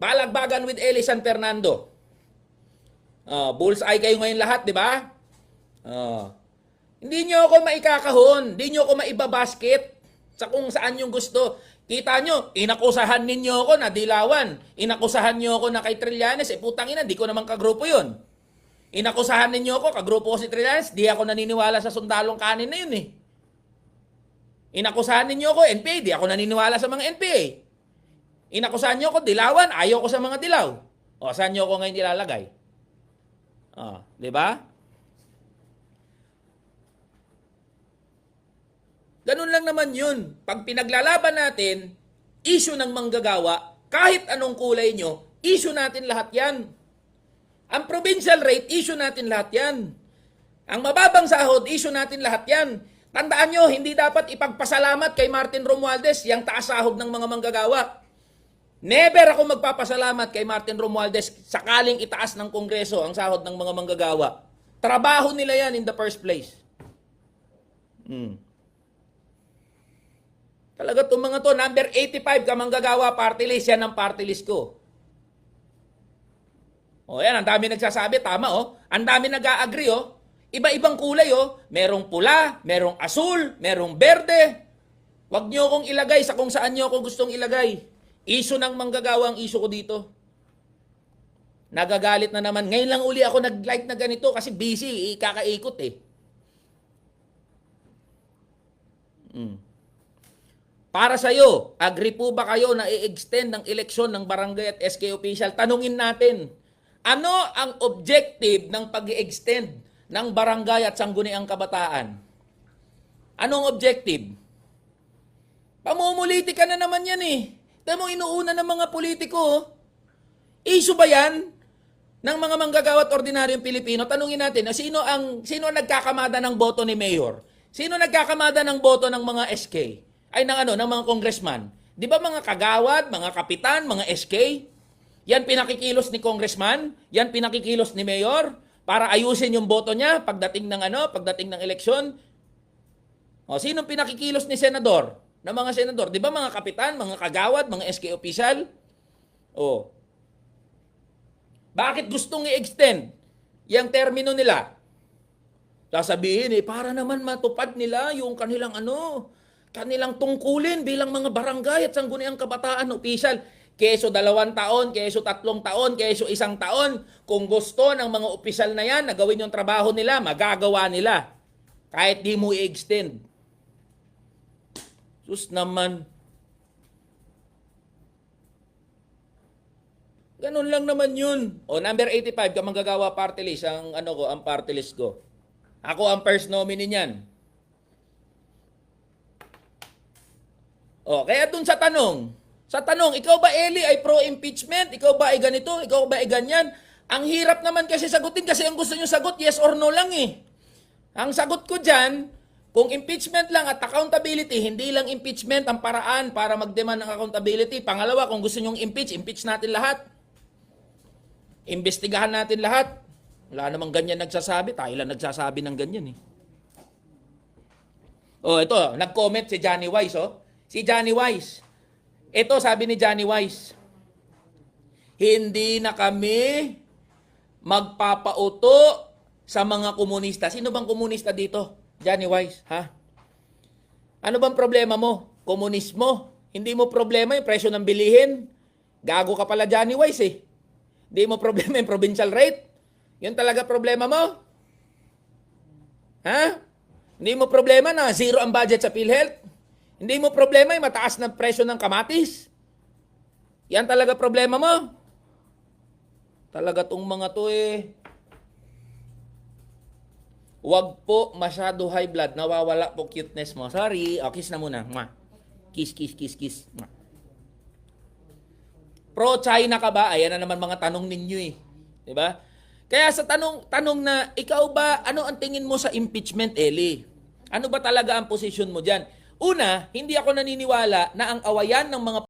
Balagbagan with Eli San Fernando. Bullseye kayo ngayon lahat, di ba? Hindi nyo ako maikakahon. Hindi nyo ako maibabasket sa kung saan yung gusto. Kita nyo, inakusahan ninyo ako na Dilawan. Inakusahan nyo ako na kay Trillanes. Putang ina, di ko naman kagrupo yun. Inakusahan ninyo ako, kagrupo ko si Trillanes. Di ako naniniwala sa sundalong kanin na yun eh. Inakusahan ninyo ako, NPA. Di ako naniniwala sa mga NPA. Inakusahan nyo ako, Dilawan. Ayaw ko sa mga Dilaw. O, saan nyo ako ngayon ilalagay? Di ba? Ganun lang naman yun. Pag pinaglalaban natin, issue ng manggagawa, kahit anong kulay nyo, issue natin lahat yan. Ang provincial rate, issue natin lahat yan. Ang mababang sahod, issue natin lahat yan. Tandaan nyo, hindi dapat ipagpasalamat kay Martin Romualdez yung taas sahod ng mga manggagawa. Never ako magpapasalamat kay Martin Romualdez sakaling itaas ng Kongreso ang sahod ng mga manggagawa. Trabaho nila yan in the first place. Talaga itong mga to, number 85 ka manggagawa party list, yan ang party list ko. Yan, ang dami nagsasabi, tama Ang dami nag-a-agree Iba-ibang kulay merong pula, merong asul, merong berde. Huwag nyo akong ilagay sa kung saan nyo ako gustong ilagay. Issue ng manggagawa ang issue ko dito. Nagagalit na naman. Ngayon lang uli ako nag-like na ganito kasi busy, kakaikot Para sa'yo, agree po ba kayo na i-extend ng eleksyon ng barangay at SK official? Tanungin natin, ano ang objective ng pag-i-extend ng barangay at sangguniang kabataan? Anong objective? Pamumuliti ka na naman yan Tama mo, inuuna ng mga politiko. Issue ba yan ng mga manggagawa at ordinaryong Pilipino? Tanungin natin, sino ang nagkakamada ng boto ni Mayor? Sino nagkakamada ng boto ng mga SK? Ay ng mga congressman? Di ba mga kagawad, mga kapitan, mga SK? Yan pinakikilos ni congressman? Yan pinakikilos ni Mayor? Para ayusin yung boto niya pagdating ng eleksyon? Sino pinakikilos ni senador? Na mga senador, di ba mga kapitan, mga kagawad, mga SK official? Bakit gustong i-extend yung termino nila? Sasabihin para naman matupad nila yung kanilang tungkulin bilang mga barangay at sangguniang kabataan official. Keso 2 taon, keso 3 taon, keso 1 taon. Kung gusto ng mga opisyal na yan na gawin yung trabaho nila, magagawa nila. Kahit di mo i-extend. Sus naman. Ganun lang naman yun. Number 85, kamanggagawa party list, ang party list ko. Ako ang first nominee niyan. Kaya dun sa tanong, ikaw ba Eli ay pro-impeachment? Ikaw ba ay ganito? Ikaw ba ay ganyan? Ang hirap naman kasi sagutin kasi ang gusto nyo sagot, yes or no lang Ang sagot ko dyan, kung impeachment lang at accountability, hindi lang impeachment ang paraan para mag-demand ng accountability. Pangalawa, kung gusto nyong impeach natin lahat. Imbestigahan natin lahat. Wala namang ganyan nagsasabi. Tayo lang nagsasabi ng ganyan ito, nag-comment si Johnny Wise Si Johnny Wise. Ito, sabi ni Johnny Wise. Hindi na kami magpapauto sa mga komunista. Sino bang komunista dito? Johnny Wise, Ano bang problema mo? Komunismo? Hindi mo problema yung presyo ng bilihin? Gago ka pala, Johnny Wise Hindi mo problema yung provincial rate? Yun talaga problema mo? Hindi mo problema na zero ang budget sa PhilHealth? Hindi mo problema yung mataas na presyo ng kamatis? Yan talaga problema mo? Talaga tong mga to Huwag po masyado high blood. Nawawala po cuteness mo. Sorry. Kiss na muna. Kiss, kiss, kiss, kiss. Pro-China ka ba? Ayan na naman mga tanong ninyo Diba? Kaya sa tanong na, ikaw ba, ano ang tingin mo sa impeachment, Eli? Ano ba talaga ang posisyon mo dyan? Una, hindi ako naniniwala na ang awayan ng mga